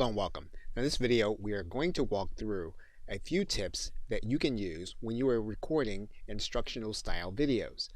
Hello and welcome. Now in this video we are going to walk through a few tips that you can use when you are recording instructional style videos.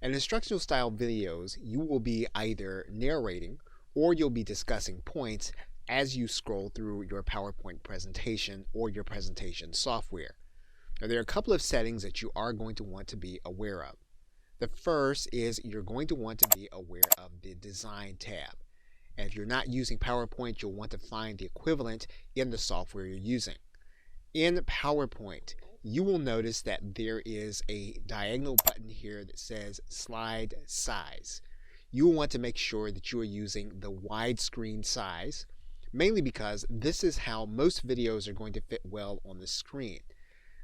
In instructional style videos you will be either narrating or you'll be discussing points as you scroll through your PowerPoint presentation or your presentation software. Now there are a couple of settings that you are going to want to be aware of. The first is you're going to want to be aware of the Design tab. And if you're not using PowerPoint, you'll want to find the equivalent in the software you're using. In PowerPoint, you will notice that there is a diagonal button here that says Slide Size. You will want to make sure that you are using the widescreen size, mainly because this is how most videos are going to fit well on the screen.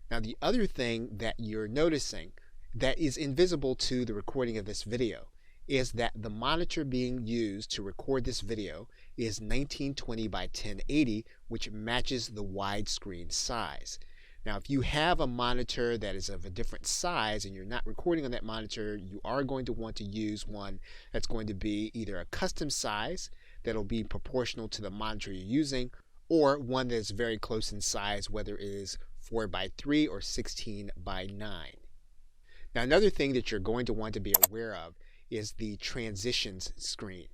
Now, the other thing that you're noticing that is invisible to the recording of this video is that the monitor being used to record this video is 1920 by 1080, which matches the widescreen size. Now, if you have a monitor that is of a different size and you're not recording on that monitor, you are going to want to use one that's going to be either a custom size that'll be proportional to the monitor you're using, or one that's very close in size, whether it is 4 by 3 or 16 by 9. Now, another thing that you're going to want to be aware of is the transitions screen.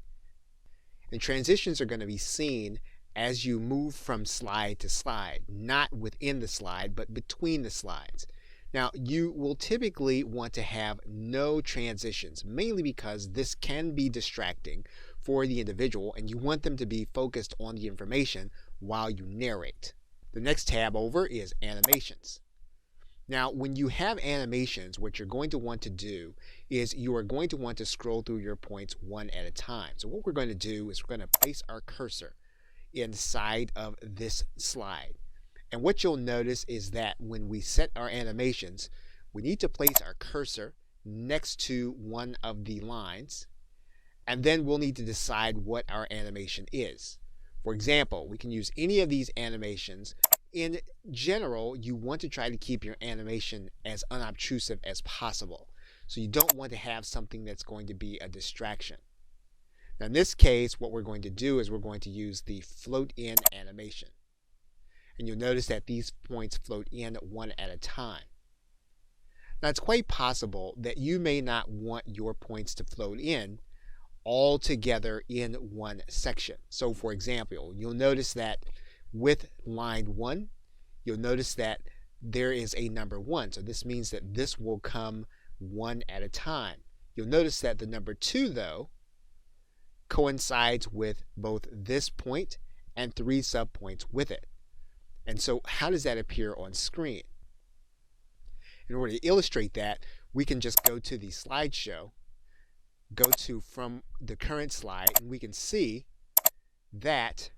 And transitions are going to be seen as you move from slide to slide, not within the slide, but between the slides. Now, you will typically want to have no transitions, mainly because this can be distracting for the individual and you want them to be focused on the information while you narrate. The next tab over is Animations. Now, when you have animations, what you're going to want to do is you are going to want to scroll through your points one at a time. So what we're going to do is we're going to place our cursor inside of this slide. And what you'll notice is that when we set our animations, we need to place our cursor next to one of the lines, and then we'll need to decide what our animation is. For example, we can use any of these animations. In general, you want to try to keep your animation as unobtrusive as possible. So you don't want to have something that's going to be a distraction. Now in this case, what we're going to do is we're going to use the float in animation. And you'll notice that these points float in one at a time. Now it's quite possible that you may not want your points to float in all together in one section. So for example, you'll notice that with line 1, you'll notice that there is a number 1. So this means that this will come one at a time. You'll notice that the number 2, though, coincides with both this point and 3 subpoints with it. And so how does that appear on screen? In order to illustrate that, we can just go to the slideshow, go to from the current slide, and we can see that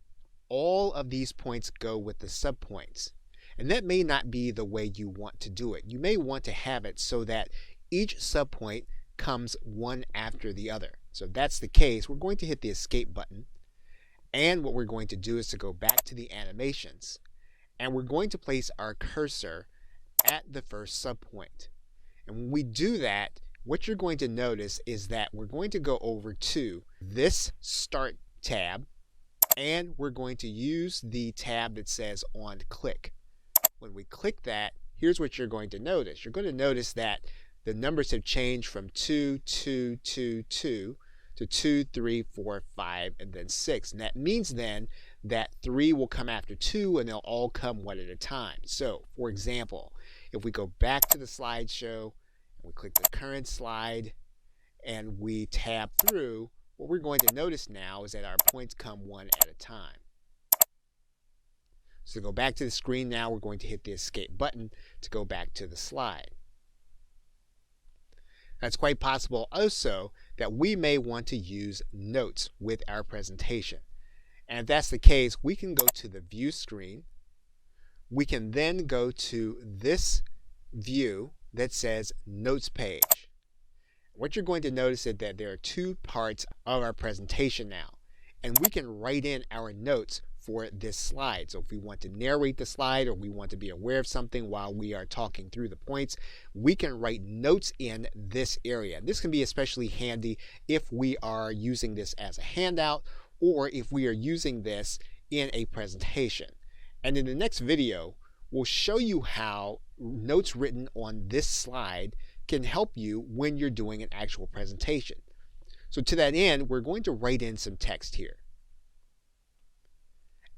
all of these points go with the subpoints. And that may not be the way you want to do it. You may want to have it so that each subpoint comes one after the other. So if that's the case, we're going to hit the escape button. And what we're going to do is to go back to the animations. And we're going to place our cursor at the first subpoint. And when we do that, what you're going to notice is that we're going to go over to this Start tab, and we're going to use the tab that says On Click. When we click that, here's what you're going to notice. You're going to notice that the numbers have changed from 2, 2, 2, 2 to 2, 3, 4, 5, and then 6. And that means then that 3 will come after 2 and they'll all come one at a time. So, for example, if we go back to the slideshow, and we click the current slide, and we tab through, what we're going to notice now is that our points come one at a time. So to go back to the screen now, we're going to hit the escape button to go back to the slide. Now it's quite possible also that we may want to use notes with our presentation. And if that's the case, we can go to the view screen. We can then go to this view that says Notes page. What you're going to notice is that there are 2 parts of our presentation now, and we can write in our notes for this slide. So if we want to narrate the slide or we want to be aware of something while we are talking through the points, we can write notes in this area. This can be especially handy if we are using this as a handout or if we are using this in a presentation. And in the next video, we'll show you how notes written on this slide can help you when you're doing an actual presentation. So to that end, we're going to write in some text here.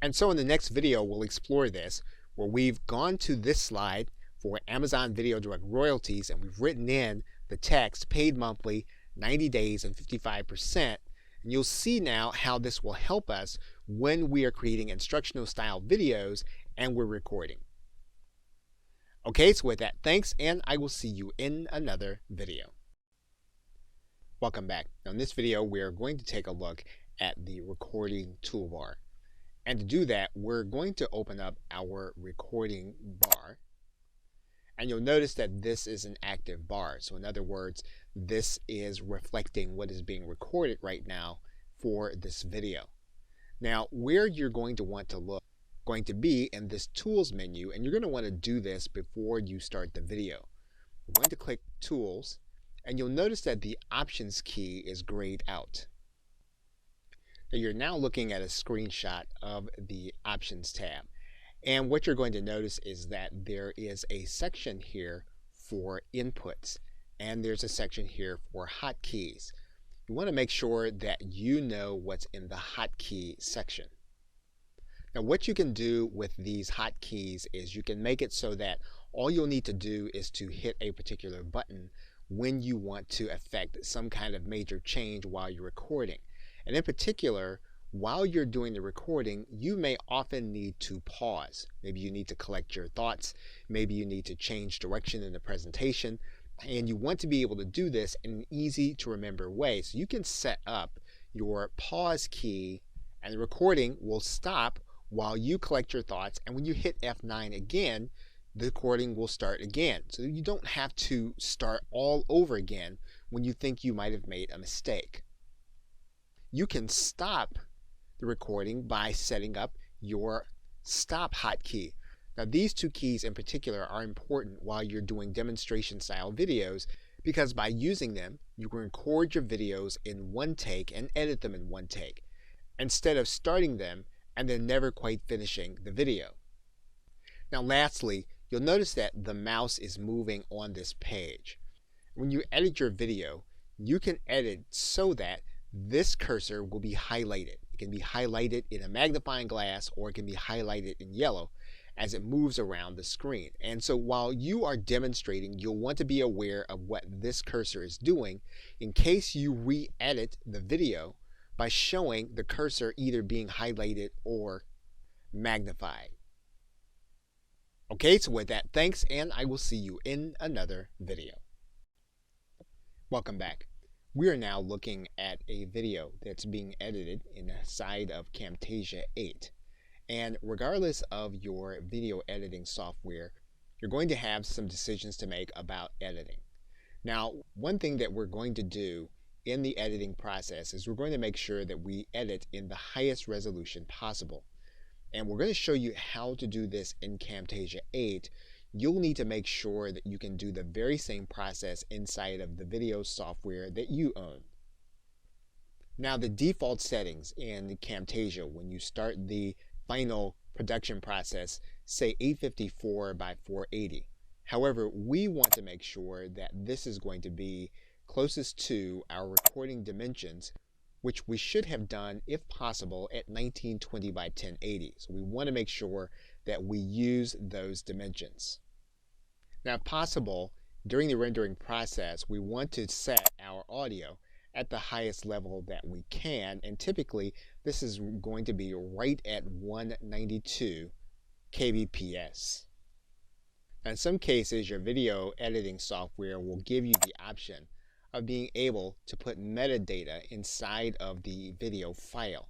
And so in the next video, we'll explore this, where we've gone to this slide for Amazon Video Direct royalties, and we've written in the text paid monthly, 90 days, and 55%. And you'll see now how this will help us when we are creating instructional style videos and we're recording. Okay, so with that, thanks, and I will see you in another video. Welcome back. Now in this video, we're going to take a look at the recording toolbar. And to do that, we're going to open up our recording bar. And you'll notice that this is an active bar. So in other words, this is reflecting what is being recorded right now for this video. Now, where you're going to want to look, going to be in this tools menu, and you're going to want to do this before you start the video. We're going to click tools, and you'll notice that the options key is grayed out. So you're now looking at a screenshot of the options tab. And what you're going to notice is that there is a section here for inputs, and there's a section here for hotkeys. You want to make sure that you know what's in the hotkey section. Now what you can do with these hotkeys is you can make it so that all you'll need to do is to hit a particular button when you want to affect some kind of major change while you're recording. And in particular, while you're doing the recording, you may often need to pause. Maybe you need to collect your thoughts. Maybe you need to change direction in the presentation. And you want to be able to do this in an easy to remember way. So you can set up your pause key and the recording will stop while you collect your thoughts. And when you hit F9 again, the recording will start again. So you don't have to start all over again when you think you might have made a mistake. You can stop the recording by setting up your stop hotkey. Now these two keys in particular are important while you're doing demonstration style videos because by using them you can record your videos in one take and edit them in one take instead of starting them and then never quite finishing the video. Now lastly, you'll notice that the mouse is moving on this page. When you edit your video, you can edit so that this cursor will be highlighted. It can be highlighted in a magnifying glass or it can be highlighted in yellow as it moves around the screen. And so while you are demonstrating, you'll want to be aware of what this cursor is doing in case you re-edit the video by showing the cursor either being highlighted or magnified. Okay, so with that, thanks, and I will see you in another video. Welcome back. We are now looking at a video that's being edited inside of Camtasia 8. And regardless of your video editing software, you're going to have some decisions to make about editing. Now, one thing that we're going to do in the editing process is we're going to make sure that we edit in the highest resolution possible. And we're going to show you how to do this in Camtasia 8. You'll need to make sure that you can do the very same process inside of the video software that you own. Now the default settings in Camtasia when you start the final production process say 854 by 480. However, we want to make sure that this is going to be closest to our recording dimensions, which we should have done if possible at 1920 by 1080. So we want to make sure that we use those dimensions. Now if possible, during the rendering process, we want to set our audio at the highest level that we can, and typically this is going to be right at 192 kbps. Now in some cases, your video editing software will give you the option of being able to put metadata inside of the video file.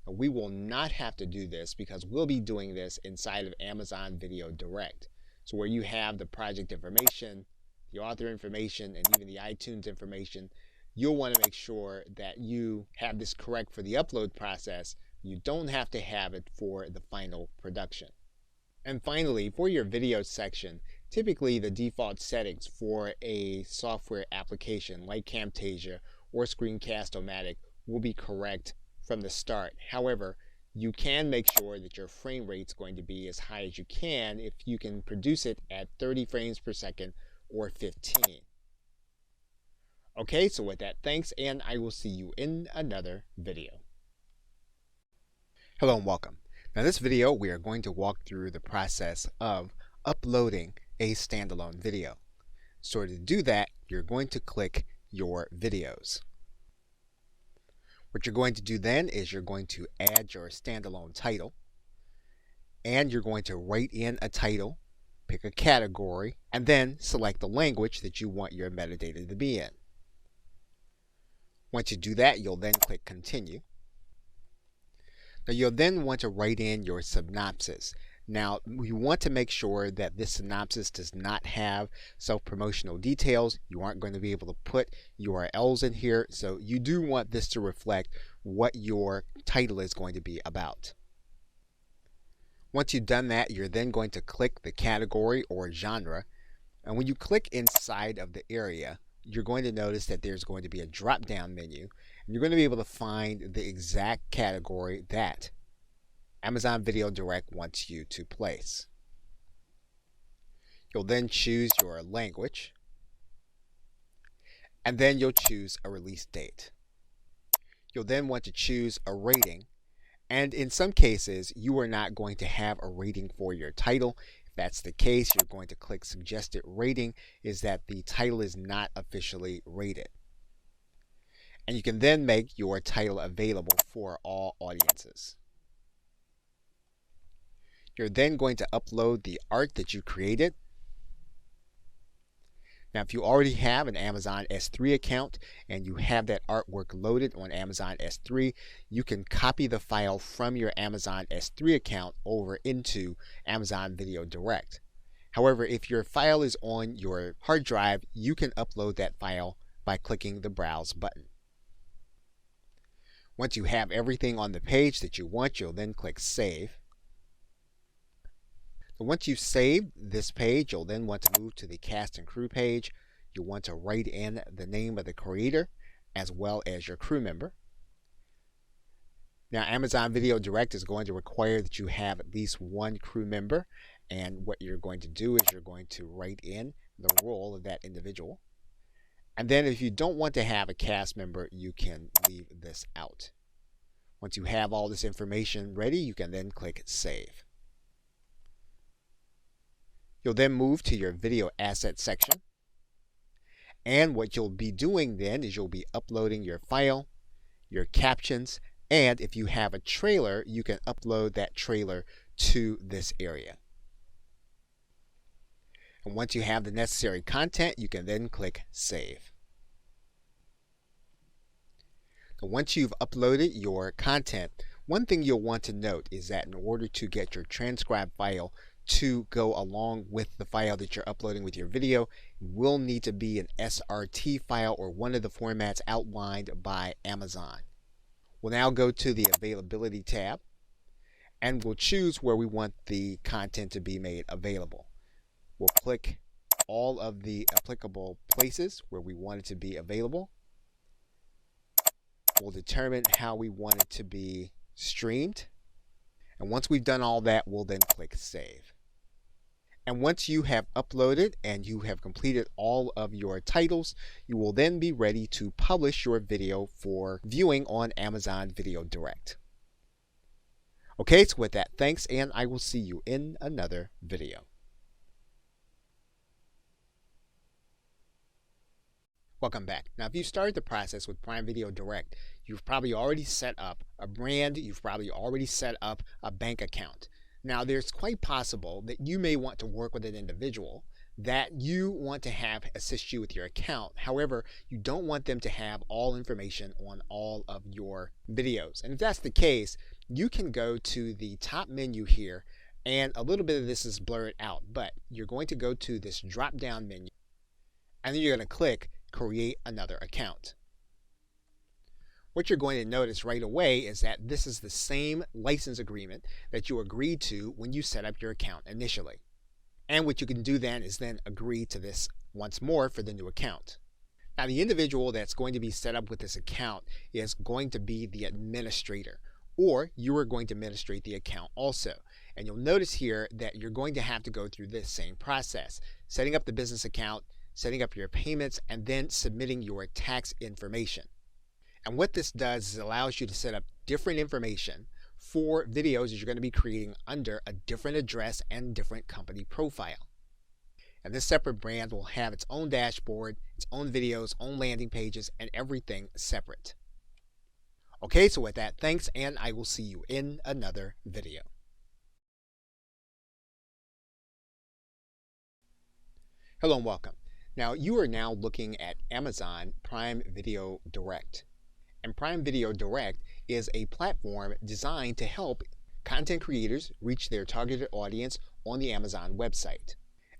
Now, we will not have to do this because we'll be doing this inside of Amazon Video Direct. So where you have the project information, the author information, and even the iTunes information, you'll want to make sure that you have this correct for the upload process. You don't have to have it for the final production. And finally, for your video section, typically the default settings for a software application like Camtasia or Screencast-O-Matic will be correct from the start. However, you can make sure that your frame rate is going to be as high as you can if you can produce it at 30 frames per second or 15. Okay, so with that, thanks, and I will see you in another video. Hello and welcome. Now, in this video, we are going to walk through the process of uploading a standalone video. So to do that, you're going to click your videos. What you're going to do then is you're going to add your standalone title, and you're going to write in a title, pick a category, and then select the language that you want your metadata to be in. Once you do that, you'll then click Continue. Now you'll then want to write in your synopsis. Now you want to make sure that this synopsis does not have self-promotional details. You aren't going to be able to put URLs in here, so you do want this to reflect what your title is going to be about. Once you've done that, you're then going to click the category or genre, and when you click inside of the area, you're going to notice that there's going to be a drop-down menu, and you're going to be able to find the exact category that Amazon Video Direct wants you to place. You'll then choose your language, and then you'll choose a release date. You'll then want to choose a rating, and in some cases, you are not going to have a rating for your title. If that's the case, you're going to click Suggested Rating, is that the title is not officially rated. And you can then make your title available for all audiences. You're then going to upload the art that you created. Now, if you already have an Amazon S3 account and you have that artwork loaded on Amazon S3, you can copy the file from your Amazon S3 account over into Amazon Video Direct. However, if your file is on your hard drive, you can upload that file by clicking the Browse button. Once you have everything on the page that you want, you'll then click Save. Once you've saved this page, you'll then want to move to the cast and crew page. You'll want to write in the name of the creator as well as your crew member. Now, Amazon Video Direct is going to require that you have at least one crew member, and what you're going to do is you're going to write in the role of that individual. And then if you don't want to have a cast member, you can leave this out. Once you have all this information ready, you can then click Save. You'll then move to your video asset section. And what you'll be doing then is you'll be uploading your file, your captions, and if you have a trailer, you can upload that trailer to this area. And once you have the necessary content, you can then click Save. Now, once you've uploaded your content, one thing you'll want to note is that in order to get your transcribed file to go along with the file that you're uploading with your video, it will need to be an SRT file or one of the formats outlined by Amazon. We'll now go to the Availability tab, and we'll choose where we want the content to be made available. We'll click all of the applicable places where we want it to be available. We'll determine how we want it to be streamed. And once we've done all that, we'll then click Save. And once you have uploaded and you have completed all of your titles, you will then be ready to publish your video for viewing on Amazon Video Direct. Okay, so with that, thanks, and I will see you in another video. Welcome back. Now, if you started the process with Prime Video Direct, you've probably already set up a brand, you've probably already set up a bank account. Now, there's quite possible that you may want to work with an individual that you want to have assist you with your account. However, you don't want them to have all information on all of your videos. And if that's the case, you can go to the top menu here, and a little bit of this is blurred out, but you're going to go to this drop-down menu, and then you're going to click Create Another Account. What you're going to notice right away is that this is the same license agreement that you agreed to when you set up your account initially. And what you can do then is then agree to this once more for the new account. Now, the individual that's going to be set up with this account is going to be the administrator. or you are going to administrate the account also. And you'll notice here that you're going to have to go through this same process, setting up the business account, setting up your payments, and then submitting your tax information. And what this does is it allows you to set up different information for videos that you're going to be creating under a different address and different company profile. And this separate brand will have its own dashboard, its own videos, own landing pages, and everything separate. Okay, so with that, thanks, and I will see you in another video. Hello and welcome. Now, you are now looking at Amazon Prime Video Direct. And Prime Video Direct is a platform designed to help content creators reach their targeted audience on the Amazon website.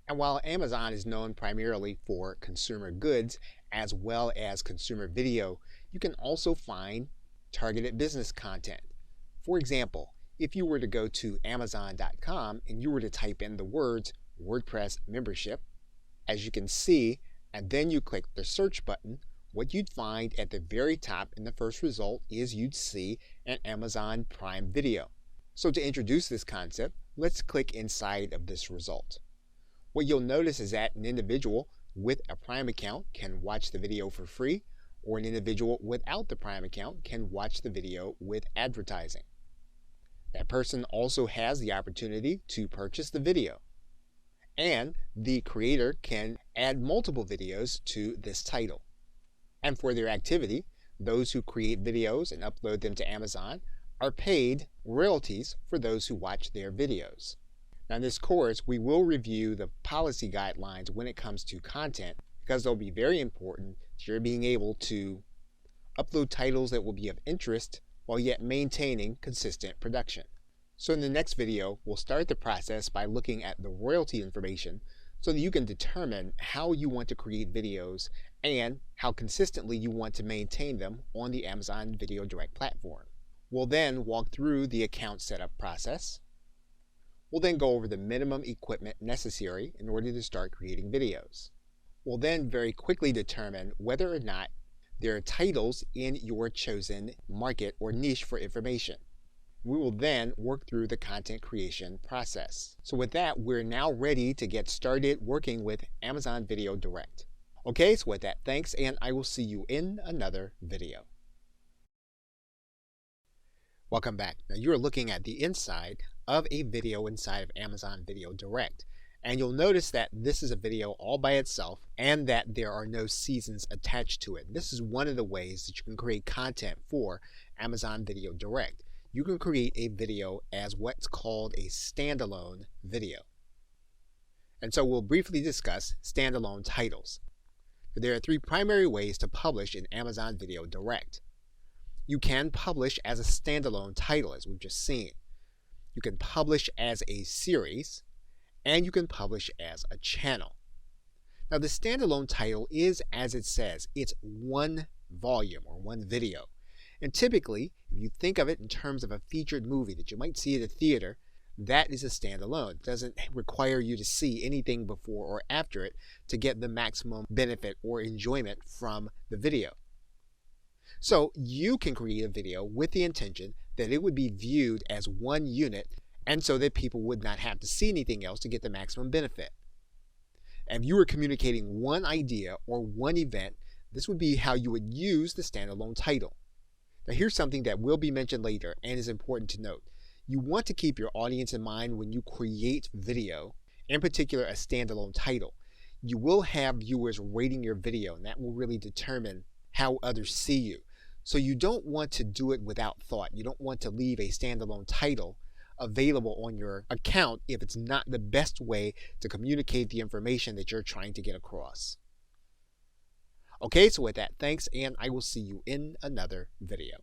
And while Amazon is known primarily for consumer goods as well as consumer video, you can also find targeted business content. For example, if you were to go to Amazon.com and you were to type in the words WordPress membership, as you can see, and then you click the search button, what you'd find at the very top in the first result is you'd see an Amazon Prime Video. So to introduce this concept, let's click inside of this result. What you'll notice is that an individual with a Prime account can watch the video for free, or an individual without the Prime account can watch the video with advertising. That person also has the opportunity to purchase the video. And the creator can add multiple videos to this title. And for their activity, those who create videos and upload them to Amazon are paid royalties for those who watch their videos. Now in this course, we will review the policy guidelines when it comes to content, because they'll be very important to your being able to upload titles that will be of interest while yet maintaining consistent production. So in the next video, we'll start the process by looking at the royalty information so that you can determine how you want to create videos and how consistently you want to maintain them on the Amazon Video Direct platform. We'll then walk through the account setup process. We'll then go over the minimum equipment necessary in order to start creating videos. We'll then very quickly determine whether or not there are titles in your chosen market or niche for information. We will then work through the content creation process. So with that, we're now ready to get started working with Amazon Video Direct. Okay, so with that, thanks, and I will see you in another video. Welcome back. Now you're looking at the inside of a video inside of Amazon Video Direct. And you'll notice that this is a video all by itself and that there are no seasons attached to it. This is one of the ways that you can create content for Amazon Video Direct. You can create a video as what's called a standalone video. And so we'll briefly discuss standalone titles. There are three primary ways to publish in Amazon Video Direct. You can publish as a standalone title, as we've just seen. You can publish as a series, and you can publish as a channel. Now the standalone title is, as it says, it's one volume or one video. And typically, if you think of it in terms of a featured movie that you might see at a theater, that is a standalone. It doesn't require you to see anything before or after it to get the maximum benefit or enjoyment from the video. So you can create a video with the intention that it would be viewed as one unit, and so that people would not have to see anything else to get the maximum benefit. And if you were communicating one idea or one event, this would be how you would use the standalone title. Now here's something that will be mentioned later and is important to note. You want to keep your audience in mind when you create video, in particular a standalone title. You will have viewers rating your video, and that will really determine how others see you. So you don't want to do it without thought. You don't want to leave a standalone title available on your account if it's not the best way to communicate the information that you're trying to get across. Okay, so with that, thanks, and I will see you in another video.